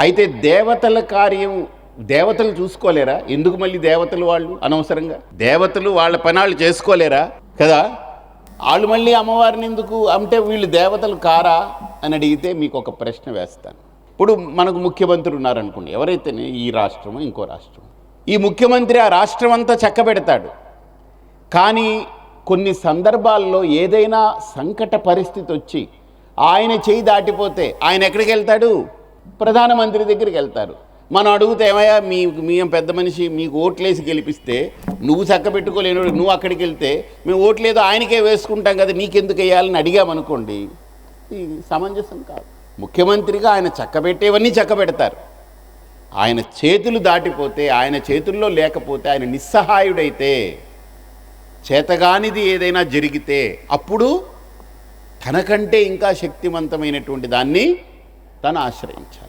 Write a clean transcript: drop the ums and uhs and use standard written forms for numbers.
అయితే దేవతల కార్యం దేవతలు చూసుకోలేరా? ఎందుకు మళ్ళీ దేవతలు వాళ్ళు అనవసరంగా దేవతలు వాళ్ళ పనాళ్ళు చేసుకోలేరా కదా? వాళ్ళు మళ్ళీ అమ్మవారిని ఎందుకు అంటే వీళ్ళు దేవతలు కారా అని అడిగితే మీకు ఒక ప్రశ్న వేస్తాను. ఇప్పుడు మనకు ముఖ్యమంత్రి ఉన్నారనుకోండి, ఎవరైతేనే ఈ రాష్ట్రమో ఇంకో రాష్ట్రం, ఈ ముఖ్యమంత్రి ఆ రాష్ట్రం అంతా చక్కబెడతాడు. కానీ కొన్ని సందర్భాల్లో ఏదైనా సంకట పరిస్థితి వచ్చి ఆయన చేయి దాటిపోతే ఆయన ఎక్కడికి వెళ్తాడు? ప్రధానమంత్రి దగ్గరికి వెళ్తారు. మనం అడిగితే ఏమయ్యా మీ పెద్ద మనిషి మీకు ఓట్లేసి గెలిపిస్తే నువ్వు చక్కబెట్టుకోలేను, నువ్వు అక్కడికి వెళ్తే మేము ఓట్లేదో ఆయనకే వేసుకుంటాం కదా, నీకెందుకు వేయాలని అడిగామనుకోండి, ఇది సమంజసం కాదు. ముఖ్యమంత్రిగా ఆయన చక్కబెట్టేవన్నీ చక్కబెడతారు. ఆయన చేతులు దాటిపోతే, ఆయన చేతుల్లో లేకపోతే, ఆయన నిస్సహాయుడైతే, చేతగానిది ఏదైనా జరిగితే అప్పుడు తనకంటే ఇంకా శక్తివంతమైనటువంటి దాన్ని తను ఆశ్రయించాలి.